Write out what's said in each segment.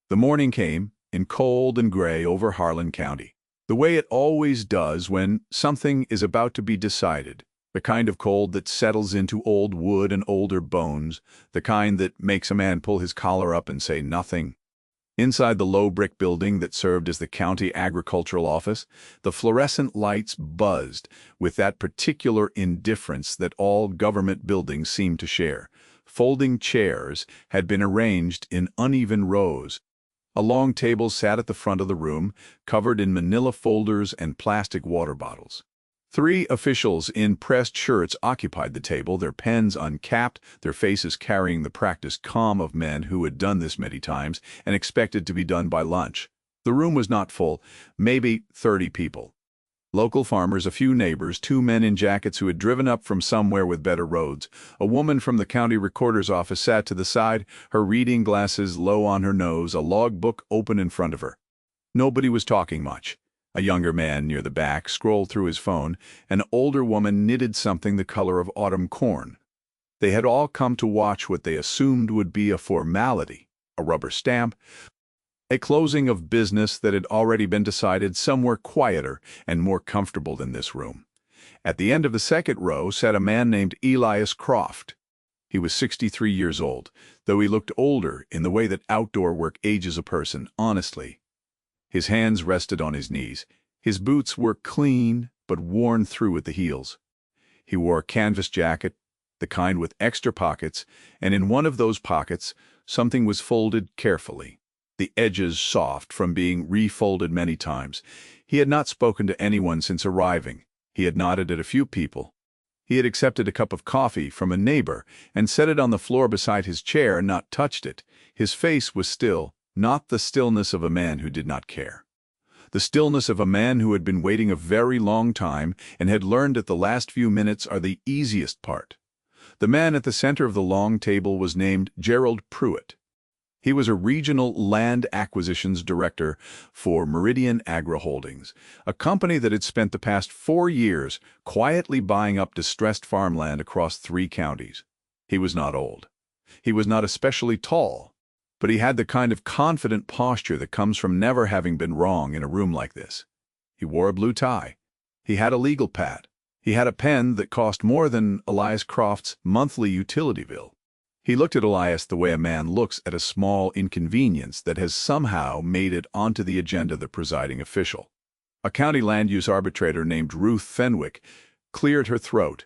The morning came, in cold and gray over Harlan County, the way it always does when something is about to be decided, the kind of cold that settles into old wood and older bones, the kind that makes a man pull his collar up and say nothing. Inside the low brick building that served as the county agricultural office, the fluorescent lights buzzed with that particular indifference that all government buildings seem to share. Folding chairs had been arranged in uneven rows. A long table sat at the front of the room, covered in manila folders and plastic water bottles. 3 officials in pressed shirts occupied the table, their pens uncapped, their faces carrying the practiced calm of men who had done this many times and expected to be done by lunch. The room was not full, maybe 30 people. Local farmers, a few neighbors, 2 men in jackets who had driven up from somewhere with better roads. A woman from the county recorder's office sat to the side, her reading glasses low on her nose, a log book open in front of her. Nobody was talking much. A younger man near the back scrolled through his phone. An older woman knitted something the color of autumn corn. They had all come to watch what they assumed would be a formality, a rubber stamp, a closing of business that had already been decided somewhere quieter and more comfortable than this room. At the end of the second row sat a man named Elias Croft. He was 63 years old, though he looked older in the way that outdoor work ages a person, honestly. His hands rested on his knees. His boots were clean, but worn through at the heels. He wore a canvas jacket, the kind with extra pockets, and in one of those pockets something was folded carefully, the edges soft from being refolded many times. He had not spoken to anyone since arriving. He had nodded at a few people. He had accepted a cup of coffee from a neighbor and set it on the floor beside his chair and not touched it. His face was still, not the stillness of a man who did not care. The stillness of a man who had been waiting a very long time and had learned that the last few minutes are the easiest part. The man at the center of the long table was named Gerald Pruitt. He was a regional land acquisitions director for Meridian Agri Holdings, a company that had spent the past 4 years quietly buying up distressed farmland across 3 counties. He was not old. He was not especially tall, but he had the kind of confident posture that comes from never having been wrong in a room like this. He wore a blue tie. He had a legal pad. He had a pen that cost more than Elias Croft's monthly utility bill. He looked at Elias the way a man looks at a small inconvenience that has somehow made it onto the agenda of the presiding official. A county land use arbitrator named Ruth Fenwick cleared her throat.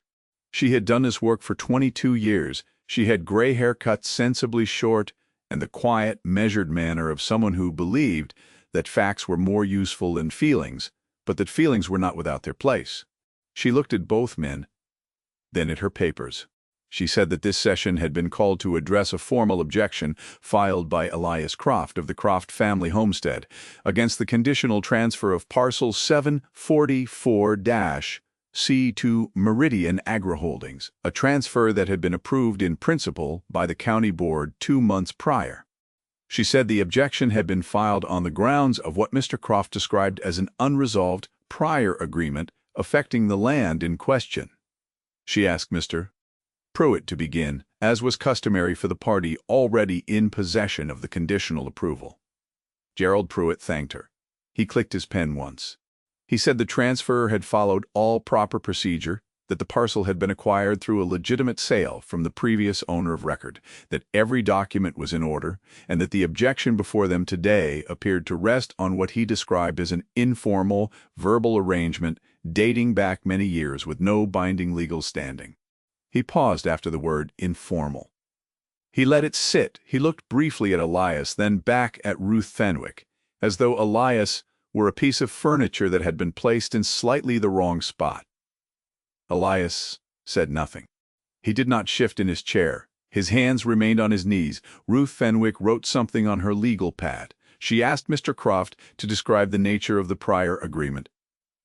She had done this work for 22 years. She had gray hair cut sensibly short and the quiet, measured manner of someone who believed that facts were more useful than feelings, but that feelings were not without their place. She looked at both men, then at her papers. She said that this session had been called to address a formal objection filed by Elias Croft of the Croft family homestead against the conditional transfer of parcel 744-C to Meridian Agri Holdings, a transfer that had been approved in principle by the county board 2 months prior. She said the objection had been filed on the grounds of what Mr. Croft described as an unresolved prior agreement affecting the land in question. She asked Mr. Pruitt to begin, as was customary for the party already in possession of the conditional approval. Gerald Pruitt thanked her. He clicked his pen once. He said the transfer had followed all proper procedure, that the parcel had been acquired through a legitimate sale from the previous owner of record, that every document was in order, and that the objection before them today appeared to rest on what he described as an informal, verbal arrangement dating back many years with no binding legal standing. He paused after the word informal. He let it sit. He looked briefly at Elias, then back at Ruth Fenwick, as though Elias were a piece of furniture that had been placed in slightly the wrong spot. Elias said nothing. He did not shift in his chair. His hands remained on his knees. Ruth Fenwick wrote something on her legal pad. She asked Mr. Croft to describe the nature of the prior agreement.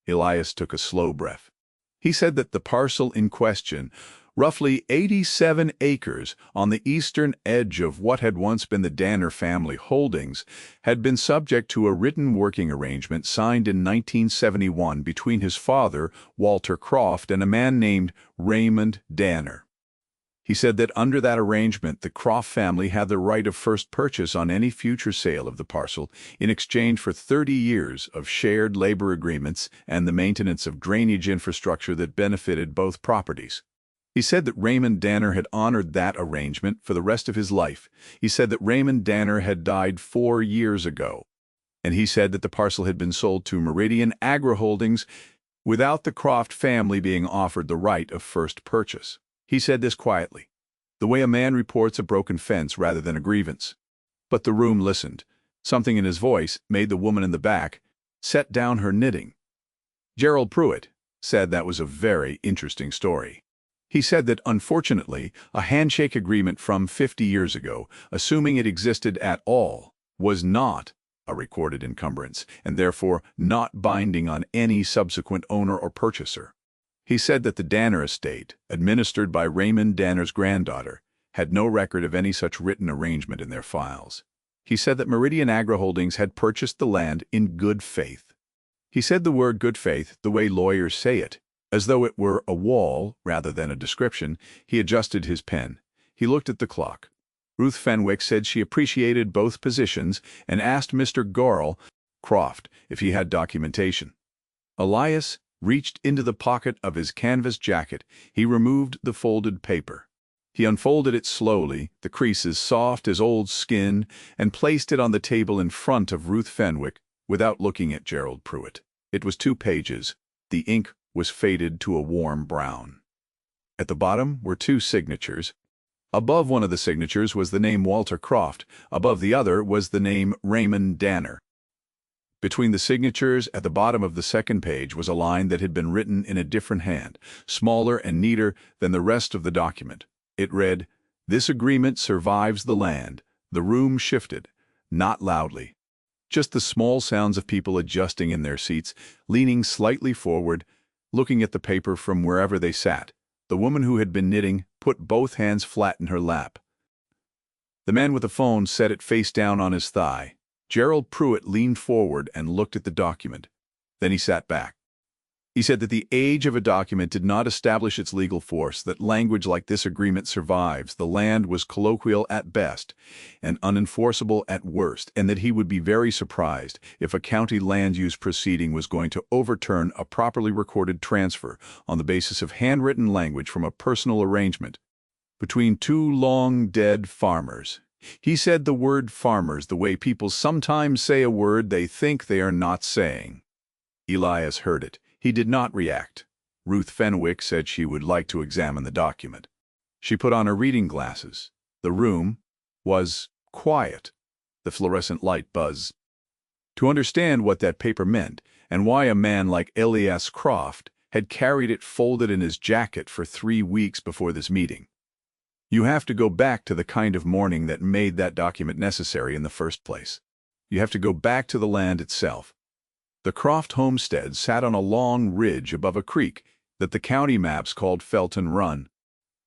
Elias took a slow breath. He said that the parcel in question, roughly 87 acres on the eastern edge of what had once been the Danner family holdings, had been subject to a written working arrangement signed in 1971 between his father, Walter Croft, and a man named Raymond Danner. He said that under that arrangement, the Croft family had the right of first purchase on any future sale of the parcel in exchange for 30 years of shared labor agreements and the maintenance of drainage infrastructure that benefited both properties. He said that Raymond Danner had honored that arrangement for the rest of his life. He said that Raymond Danner had died 4 years ago. And he said that the parcel had been sold to Meridian Agri-Holdings without the Croft family being offered the right of first purchase. He said this quietly, the way a man reports a broken fence rather than a grievance. But the room listened. Something in his voice made the woman in the back set down her knitting. Gerald Pruitt said that was a very interesting story. He said that, unfortunately, a handshake agreement from 50 years ago, assuming it existed at all, was not a recorded encumbrance and therefore not binding on any subsequent owner or purchaser. He said that the Danner estate, administered by Raymond Danner's granddaughter, had no record of any such written arrangement in their files. He said that Meridian Agri-Holdings had purchased the land in good faith. He said the word good faith the way lawyers say it, as though it were a wall rather than a description. He adjusted his pen. He looked at the clock. Ruth Fenwick said she appreciated both positions and asked Mr. Gorrell Croft if he had documentation. Elias reached into the pocket of his canvas jacket. He removed the folded paper. He unfolded it slowly, the creases soft as old skin, and placed it on the table in front of Ruth Fenwick without looking at Gerald Pruitt. It was 2 pages. The ink was faded to a warm brown. At the bottom were 2 signatures. Above one of the signatures was the name Walter Croft. Above the other was the name Raymond Danner. Between the signatures at the bottom of the second page was a line that had been written in a different hand, smaller and neater than the rest of the document. It read, "This agreement survives the land." The room shifted, not loudly. Just the small sounds of people adjusting in their seats, leaning slightly forward, looking at the paper from wherever they sat. The woman who had been knitting put both hands flat in her lap. The man with the phone set it face down on his thigh. Gerald Pruitt leaned forward and looked at the document. Then he sat back. He said that the age of a document did not establish its legal force, that language like this agreement survives, the land was colloquial at best and unenforceable at worst, and that he would be very surprised if a county land use proceeding was going to overturn a properly recorded transfer on the basis of handwritten language from a personal arrangement between 2 long-dead farmers. He said the word farmers the way people sometimes say a word they think they are not saying. Elias heard it. He did not react. Ruth Fenwick said she would like to examine the document. She put on her reading glasses. The room was quiet. The fluorescent light buzzed. To understand what that paper meant and why a man like Elias Croft had carried it folded in his jacket for 3 weeks before this meeting, you have to go back to the kind of mourning that made that document necessary in the first place. You have to go back to the land itself. The Croft homestead sat on a long ridge above a creek that the county maps called Felton Run.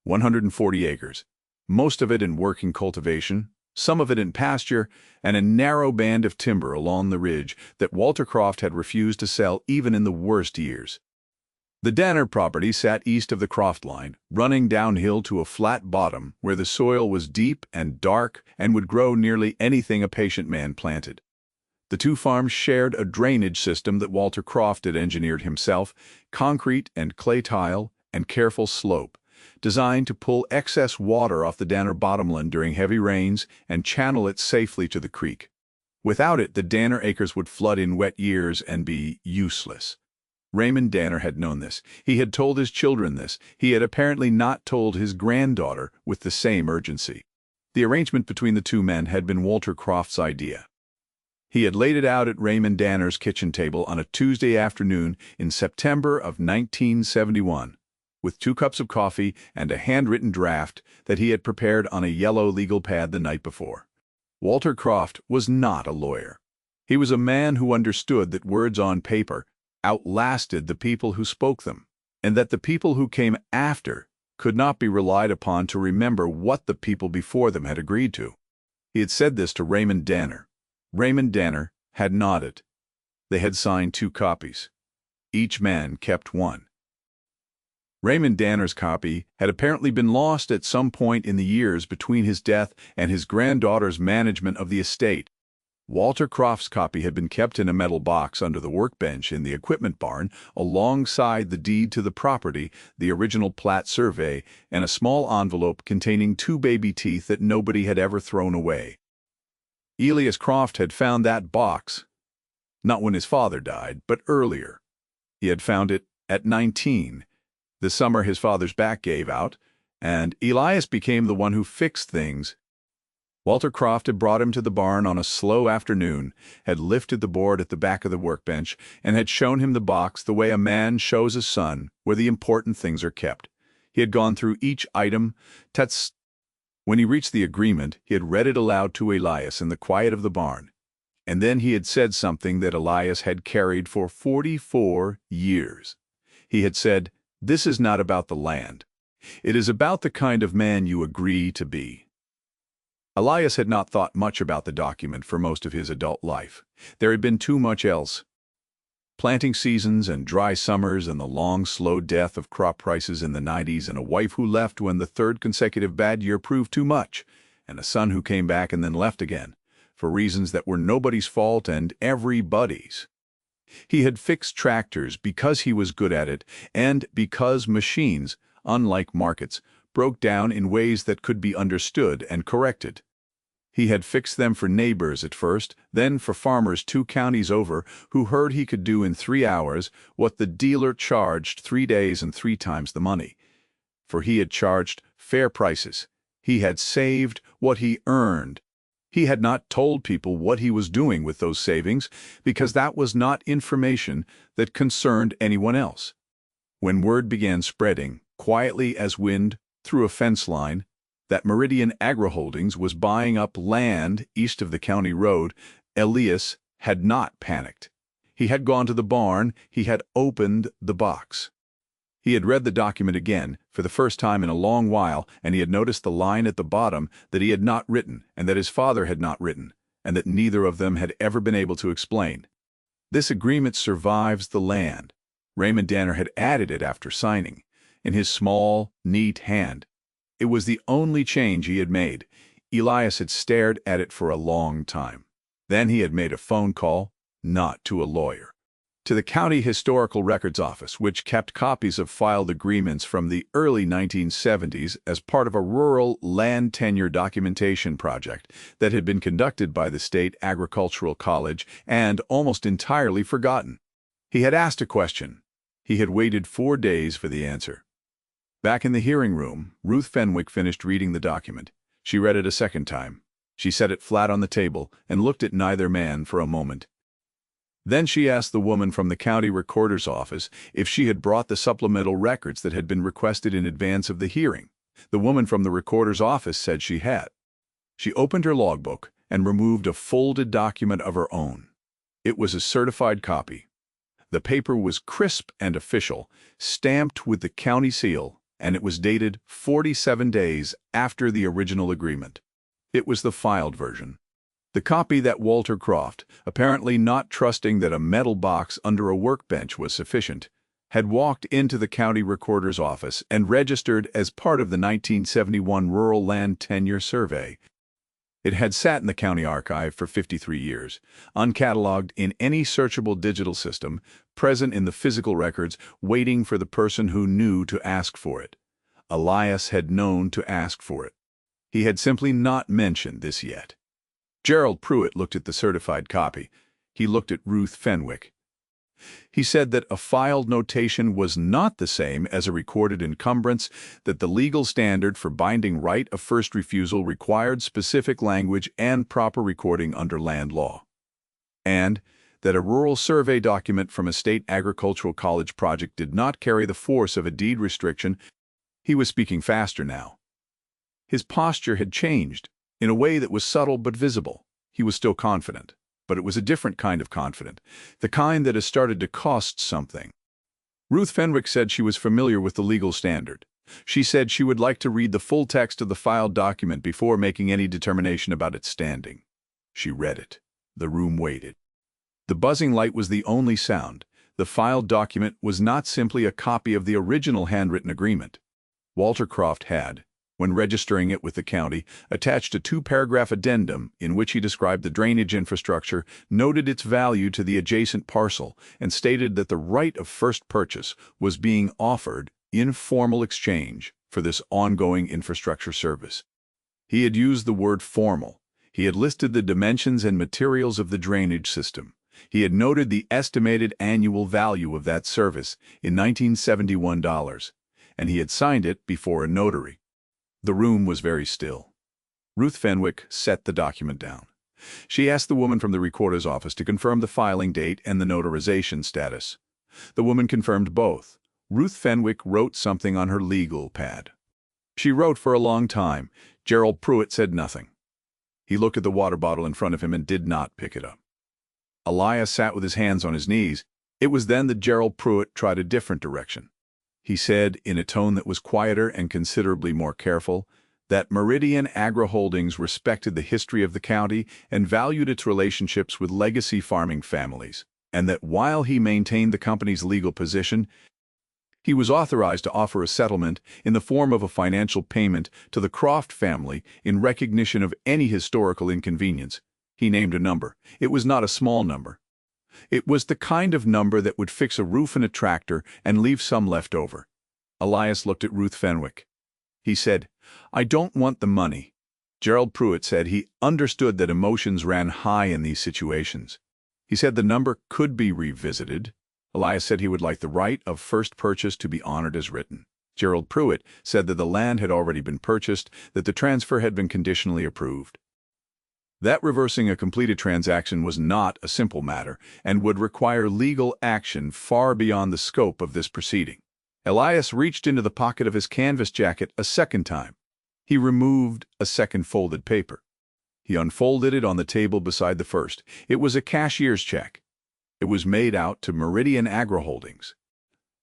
140 acres, most of it in working cultivation, some of it in pasture, and a narrow band of timber along the ridge that Walter Croft had refused to sell even in the worst years. The Danner property sat east of the Croft line, running downhill to a flat bottom where the soil was deep and dark and would grow nearly anything a patient man planted. The 2 farms shared a drainage system that Walter Croft had engineered himself, concrete and clay tile and careful slope, designed to pull excess water off the Danner bottomland during heavy rains and channel it safely to the creek. Without it, the Danner acres would flood in wet years and be useless. Raymond Danner had known this. He had told his children this. He had apparently not told his granddaughter with the same urgency. The arrangement between the 2 men had been Walter Croft's idea. He had laid it out at Raymond Danner's kitchen table on a Tuesday afternoon in September of 1971, with 2 cups of coffee and a handwritten draft that he had prepared on a yellow legal pad the night before. Walter Croft was not a lawyer. He was a man who understood that words on paper outlasted the people who spoke them, and that the people who came after could not be relied upon to remember what the people before them had agreed to. He had said this to Raymond Danner. Raymond Danner had nodded. They had signed 2 copies. Each man kept one. Raymond Danner's copy had apparently been lost at some point in the years between his death and his granddaughter's management of the estate. Walter Croft's copy had been kept in a metal box under the workbench in the equipment barn alongside the deed to the property, the original plat survey, and a small envelope containing 2 baby teeth that nobody had ever thrown away. Elias Croft had found that box, not when his father died, but earlier. He had found it at 19, the summer his father's back gave out, and Elias became the one who fixed things. Walter Croft had brought him to the barn on a slow afternoon, had lifted the board at the back of the workbench, and had shown him the box the way a man shows a son where the important things are kept. He had gone through each item. When he reached the agreement, he had read it aloud to Elias in the quiet of the barn. And then he had said something that Elias had carried for 44 years. He had said, "This is not about the land. It is about the kind of man you agree to be." Elias had not thought much about the document for most of his adult life. There had been too much else. Planting seasons and dry summers and the long, slow death of crop prices in the 90s and a wife who left when the 3rd consecutive bad year proved too much, and a son who came back and then left again, for reasons that were nobody's fault and everybody's. He had fixed tractors because he was good at it and because machines, unlike markets, broke down in ways that could be understood and corrected. He had fixed them for neighbors at first, then for farmers 2 counties over who heard he could do in 3 hours what the dealer charged 3 days and 3 times the money. For he had charged fair prices. He had saved what he earned. He had not told people what he was doing with those savings because that was not information that concerned anyone else. When word began spreading, quietly as wind through a fence line, that Meridian Agri-Holdings was buying up land east of the county road, Elias had not panicked. He had gone to the barn, he had opened the box. He had read the document again, for the first time in a long while, and he had noticed the line at the bottom that he had not written, and that his father had not written, and that neither of them had ever been able to explain. This agreement survives the land. Raymond Danner had added it after signing, in his small, neat hand. It was the only change he had made. Elias had stared at it for a long time. Then he had made a phone call, not to a lawyer, to the County Historical Records Office, which kept copies of filed agreements from the early 1970s as part of a rural land tenure documentation project that had been conducted by the State Agricultural College and almost entirely forgotten. He had asked a question. He had waited 4 days for the answer. Back in the hearing room, Ruth Fenwick finished reading the document. She read it a second time. She set it flat on the table and looked at neither man for a moment. Then she asked the woman from the county recorder's office if she had brought the supplemental records that had been requested in advance of the hearing. The woman from the recorder's office said she had. She opened her logbook and removed a folded document of her own. It was a certified copy. The paper was crisp and official, stamped with the county seal, and it was dated 47 days after the original agreement. It was the filed version. The copy that Walter Croft, apparently not trusting that a metal box under a workbench was sufficient, had walked into the county recorder's office and registered as part of the 1971 Rural Land Tenure Survey. It had sat in the county archive for 53 years, uncatalogued in any searchable digital system, present in the physical records, waiting for the person who knew to ask for it. Elias had known to ask for it. He had simply not mentioned this yet. Gerald Pruitt looked at the certified copy. He looked at Ruth Fenwick. He said that a filed notation was not the same as a recorded encumbrance, that the legal standard for binding right of first refusal required specific language and proper recording under land law, and that a rural survey document from a state agricultural college project did not carry the force of a deed restriction. He was speaking faster now. His posture had changed, in a way that was subtle but visible. He was still confident. But it was a different kind of confident, the kind that has started to cost something. Ruth Fenwick said she was familiar with the legal standard. She said she would like to read the full text of the filed document before making any determination about its standing. She read it. The room waited. The buzzing light was the only sound. The filed document was not simply a copy of the original handwritten agreement. Walter Croft had, when registering it with the county, attached a two-paragraph addendum in which he described the drainage infrastructure, noted its value to the adjacent parcel, and stated that the right of first purchase was being offered in formal exchange for this ongoing infrastructure service. He had used the word formal. He had listed the dimensions and materials of the drainage system. He had noted the estimated annual value of that service in $1971, and he had signed it before a notary. The room was very still. Ruth Fenwick set the document down. She asked the woman from the recorder's office to confirm the filing date and the notarization status. The woman confirmed both. Ruth Fenwick wrote something on her legal pad. She wrote for a long time. Gerald Pruitt said nothing. He looked at the water bottle in front of him and did not pick it up. Elias sat with his hands on his knees. It was then that Gerald Pruitt tried a different direction. He said, in a tone that was quieter and considerably more careful, that Meridian Agri-Holdings respected the history of the county and valued its relationships with legacy farming families, and that while he maintained the company's legal position, he was authorized to offer a settlement in the form of a financial payment to the Croft family in recognition of any historical inconvenience. He named a number. It was not a small number. It was the kind of number that would fix a roof in a tractor and leave some left over. Elias looked at Ruth Fenwick. He said, "I don't want the money." Gerald Pruitt said he understood that emotions ran high in these situations. He said the number could be revisited. Elias said he would like the right of first purchase to be honored as written. Gerald Pruitt said that the land had already been purchased, that the transfer had been conditionally approved. That reversing a completed transaction was not a simple matter and would require legal action far beyond the scope of this proceeding. Elias reached into the pocket of his canvas jacket a second time. He removed a second folded paper. He unfolded it on the table beside the first. It was a cashier's check. It was made out to Meridian Agri-Holdings.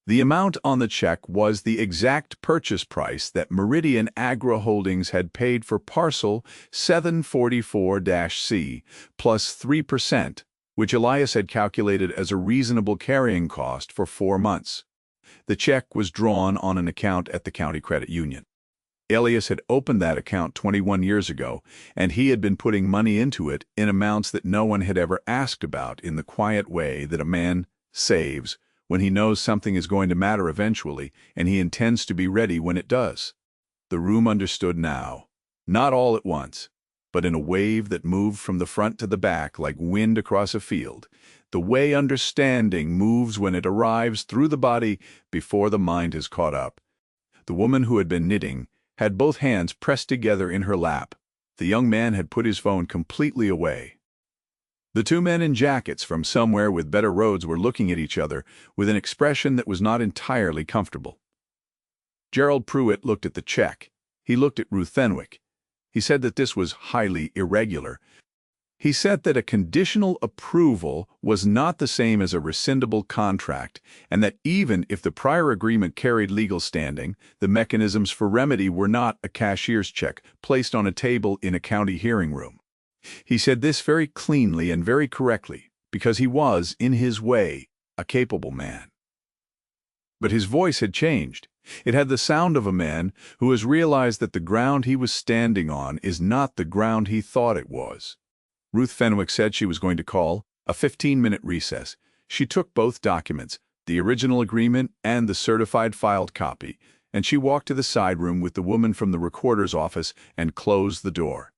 The amount on the check was the exact purchase price that Meridian Agri-Holdings had paid for parcel 744-C plus 3%, which Elias had calculated as a reasonable carrying cost for 4 months. The check was drawn on an account at the County Credit Union. Elias had opened that account 21 years ago, and he had been putting money into it in amounts that no one had ever asked about in the quiet way that a man saves when he knows something is going to matter eventually, and he intends to be ready when it does. The room understood now, not all at once, but in a wave that moved from the front to the back like wind across a field, the way understanding moves when it arrives through the body before the mind has caught up. The woman who had been knitting had both hands pressed together in her lap. The young man had put his phone completely away. The two men in jackets from somewhere with better roads were looking at each other with an expression that was not entirely comfortable. Gerald Pruitt looked at the check. He looked at Ruth Fenwick. He said that this was highly irregular. He said that a conditional approval was not the same as a rescindable contract, and that even if the prior agreement carried legal standing, the mechanisms for remedy were not a cashier's check placed on a table in a county hearing room. He said this very cleanly and very correctly, because he was, in his way, a capable man. But his voice had changed. It had the sound of a man who has realized that the ground he was standing on is not the ground he thought it was. Ruth Fenwick said she was going to call a 15-minute recess. She took both documents, the original agreement and the certified filed copy, and she walked to the side room with the woman from the recorder's office and closed the door.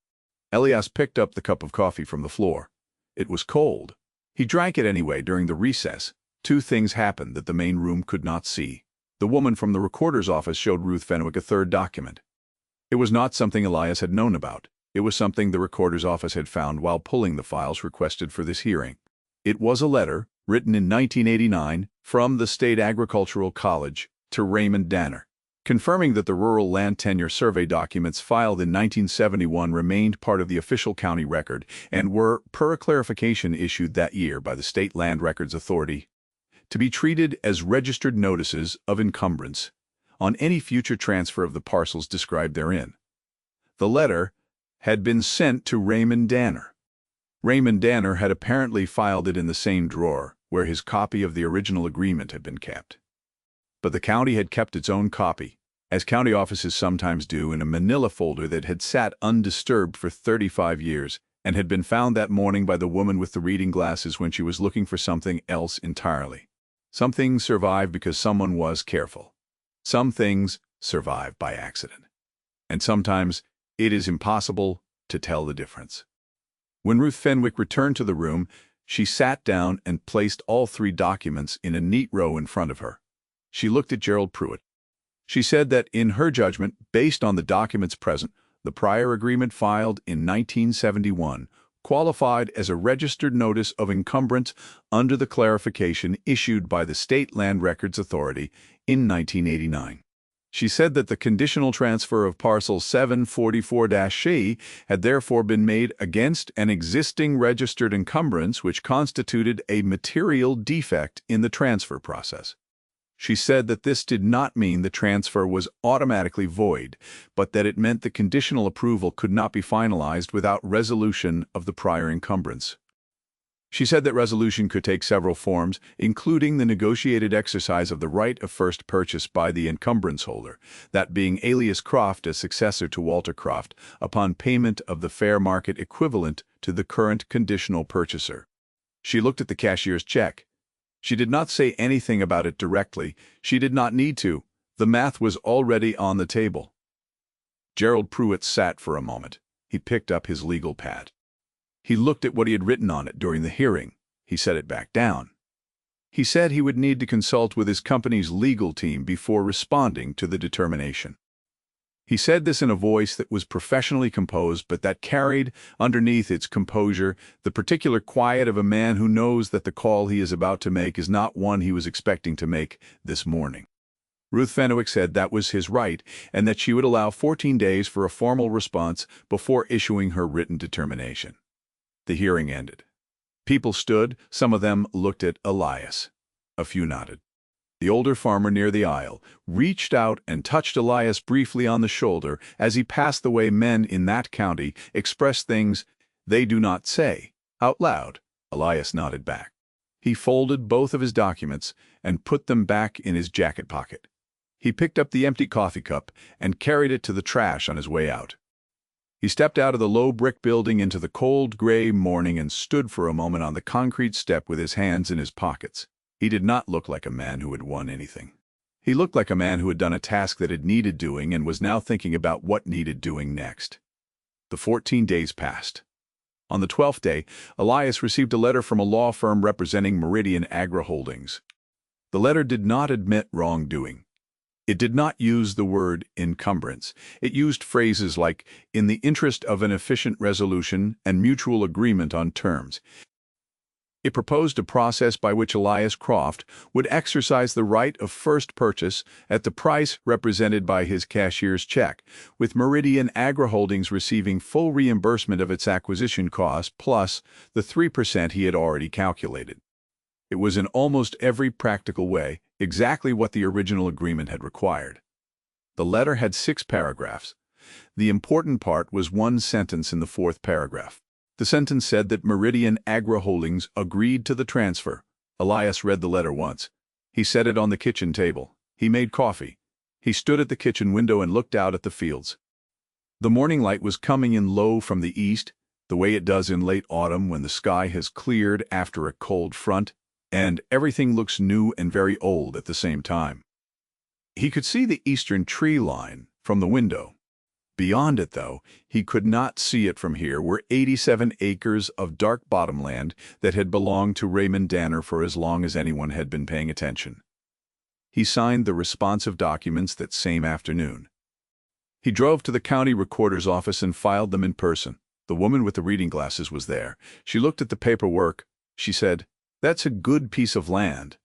Elias picked up the cup of coffee from the floor. It was cold. He drank it anyway during the recess. Two things happened that the main room could not see. The woman from the recorder's office showed Ruth Fenwick a third document. It was not something Elias had known about. It was something the recorder's office had found while pulling the files requested for this hearing. It was a letter, written in 1989, from the State Agricultural College to Raymond Danner, confirming that the Rural Land Tenure Survey documents filed in 1971 remained part of the official county record and were, per a clarification issued that year by the State Land Records Authority, to be treated as registered notices of encumbrance on any future transfer of the parcels described therein. The letter had been sent to Raymond Danner. Raymond Danner had apparently filed it in the same drawer where his copy of the original agreement had been kept. But the county had kept its own copy, as county offices sometimes do, in a manila folder that had sat undisturbed for 35 years and had been found that morning by the woman with the reading glasses when she was looking for something else entirely. Some things survive because someone was careful. Some things survive by accident. And sometimes it is impossible to tell the difference. When Ruth Fenwick returned to the room, she sat down and placed all 3 documents in a neat row in front of her. She looked at Gerald Pruitt. She said that, in her judgment, based on the documents present, the prior agreement filed in 1971 qualified as a registered notice of encumbrance under the clarification issued by the State Land Records Authority in 1989. She said that the conditional transfer of parcel 744-C had therefore been made against an existing registered encumbrance which constituted a material defect in the transfer process. She said that this did not mean the transfer was automatically void, but that it meant the conditional approval could not be finalized without resolution of the prior encumbrance. She said that resolution could take several forms, including the negotiated exercise of the right of first purchase by the encumbrance holder, that being Alias Croft as successor to Walter Croft, upon payment of the fair market equivalent to the current conditional purchaser. She looked at the cashier's check. She did not say anything about it directly. She did not need to. The math was already on the table. Gerald Pruitt sat for a moment. He picked up his legal pad. He looked at what he had written on it during the hearing. He set it back down. He said he would need to consult with his company's legal team before responding to the determination. He said this in a voice that was professionally composed, but that carried, underneath its composure, the particular quiet of a man who knows that the call he is about to make is not one he was expecting to make this morning. Ruth Fenwick said that was his right, and that she would allow 14 days for a formal response before issuing her written determination. The hearing ended. People stood, some of them looked at Elias. A few nodded. The older farmer near the aisle reached out and touched Elias briefly on the shoulder as he passed the way men in that county express things they do not say out loud. Elias nodded back. He folded both of his documents and put them back in his jacket pocket. He picked up the empty coffee cup and carried it to the trash on his way out. He stepped out of the low brick building into the cold gray morning and stood for a moment on the concrete step with his hands in his pockets. He did not look like a man who had won anything. He looked like a man who had done a task that had needed doing and was now thinking about what needed doing next. The 14 days passed. On the 12th day, Elias received a letter from a law firm representing Meridian Agri Holdings. The letter did not admit wrongdoing. It did not use the word encumbrance. It used phrases like, in the interest of an efficient resolution and mutual agreement on terms. It proposed a process by which Elias Croft would exercise the right of first purchase at the price represented by his cashier's check, with Meridian Agri Holdings receiving full reimbursement of its acquisition cost plus the 3% he had already calculated. It was in almost every practical way exactly what the original agreement had required. The letter had 6 paragraphs. The important part was one sentence in the 4th paragraph. The sentence said that Meridian Agri Holdings agreed to the transfer. Elias read the letter once. He set it on the kitchen table. He made coffee. He stood at the kitchen window and looked out at the fields. The morning light was coming in low from the east, the way it does in late autumn when the sky has cleared after a cold front, and everything looks new and very old at the same time. He could see the eastern tree line from the window. Beyond it, though, he could not see it from here, were 87 acres of dark bottomland that had belonged to Raymond Danner for as long as anyone had been paying attention. He signed the responsive documents that same afternoon. He drove to the county recorder's office and filed them in person. The woman with the reading glasses was there. She looked at the paperwork. She said, "That's a good piece of land."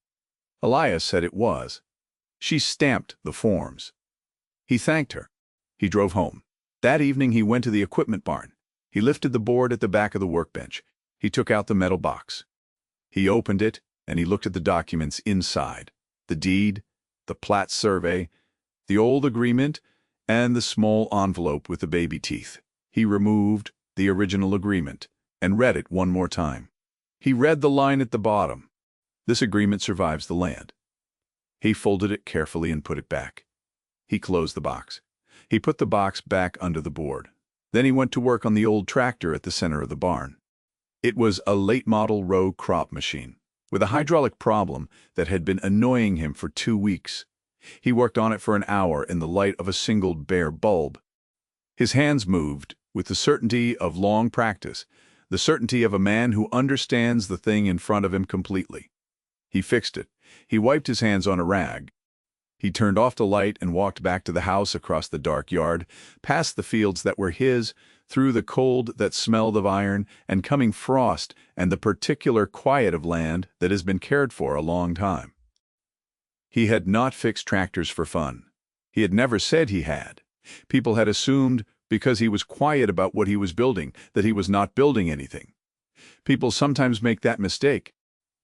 Elias said it was. She stamped the forms. He thanked her. He drove home. That evening he went to the equipment barn. He lifted the board at the back of the workbench. He took out the metal box. He opened it, and he looked at the documents inside: the deed, the plat survey, the old agreement, and the small envelope with the baby teeth. He removed the original agreement and read it one more time. He read the line at the bottom. This agreement survives the land. He folded it carefully and put it back. He closed the box. He put the box back under the board. Then he went to work on the old tractor at the center of the barn. It was a late-model row crop machine, with a hydraulic problem that had been annoying him for 2 weeks. He worked on it for an hour in the light of a single bare bulb. His hands moved with the certainty of long practice, the certainty of a man who understands the thing in front of him completely. He fixed it. He wiped his hands on a rag. He turned off the light and walked back to the house across the dark yard, past the fields that were his, through the cold that smelled of iron and coming frost and the particular quiet of land that has been cared for a long time. He had not fixed tractors for fun. He had never said he had. People had assumed, because he was quiet about what he was building, that he was not building anything. People sometimes make that mistake.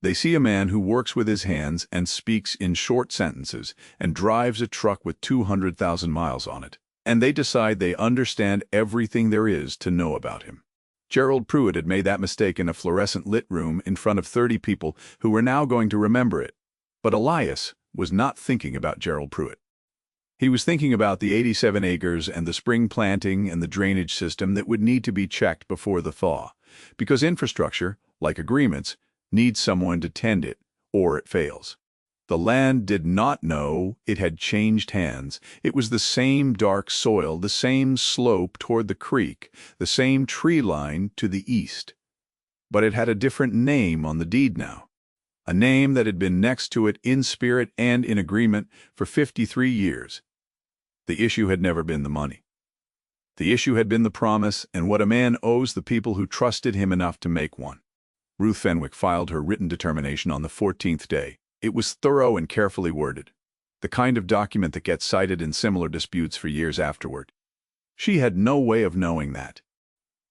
They see a man who works with his hands and speaks in short sentences and drives a truck with 200,000 miles on it, and they decide they understand everything there is to know about him. Gerald Pruitt had made that mistake in a fluorescent-lit room in front of 30 people who were now going to remember it. But Elias was not thinking about Gerald Pruitt. He was thinking about the 87 acres and the spring planting and the drainage system that would need to be checked before the thaw, because infrastructure, like agreements, needs someone to tend it, or it fails. The land did not know it had changed hands. It was the same dark soil, the same slope toward the creek, the same tree line to the east. But it had a different name on the deed now, a name that had been next to it in spirit and in agreement for 53 years. The issue had never been the money. The issue had been the promise and what a man owes the people who trusted him enough to make one. Ruth Fenwick filed her written determination on the 14th day. It was thorough and carefully worded, the kind of document that gets cited in similar disputes for years afterward. She had no way of knowing that.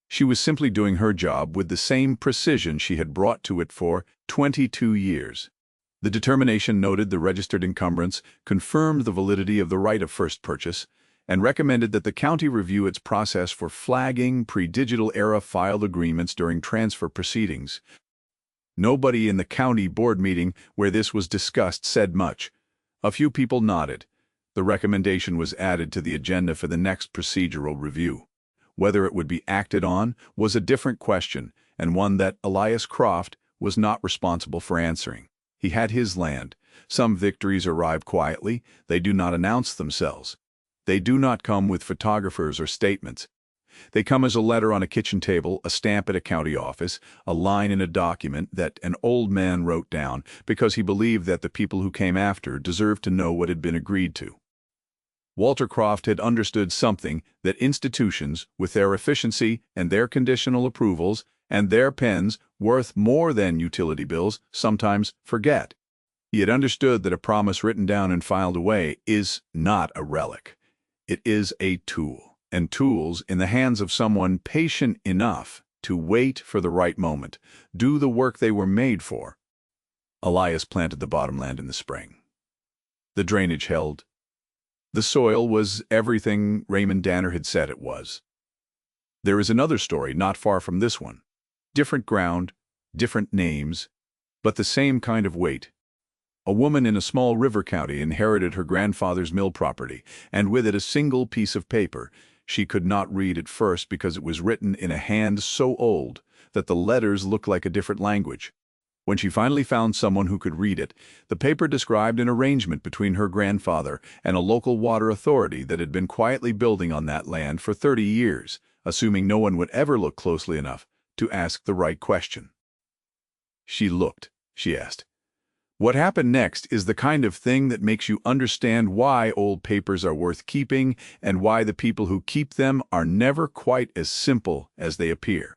She was simply doing her job with the same precision she had brought to it for 22 years. The determination noted the registered encumbrance, confirmed the validity of the right of first purchase, and recommended that the county review its process for flagging pre-digital era filed agreements during transfer proceedings. Nobody in the county board meeting where this was discussed said much. A few people nodded. The recommendation was added to the agenda for the next procedural review. Whether it would be acted on was a different question, and one that Elias Croft was not responsible for answering. He had his land. Some victories arrive quietly. They do not announce themselves. They do not come with photographers or statements. They come as a letter on a kitchen table, a stamp at a county office, a line in a document that an old man wrote down because he believed that the people who came after deserved to know what had been agreed to. Walter Croft had understood something that institutions, with their efficiency and their conditional approvals and their pens worth more than utility bills, sometimes forget. He had understood that a promise written down and filed away is not a relic. It is a tool, and tools in the hands of someone patient enough to wait for the right moment, do the work they were made for. Elias planted the bottomland in the spring. The drainage held. The soil was everything Raymond Danner had said it was. There is another story not far from this one. Different ground, different names, but the same kind of weight. A woman in a small river county inherited her grandfather's mill property, and with it a single piece of paper. She could not read at first because it was written in a hand so old that the letters looked like a different language. When she finally found someone who could read it, the paper described an arrangement between her grandfather and a local water authority that had been quietly building on that land for 30 years, assuming no one would ever look closely enough to ask the right question. She looked. She asked. What happened next is the kind of thing that makes you understand why old papers are worth keeping and why the people who keep them are never quite as simple as they appear.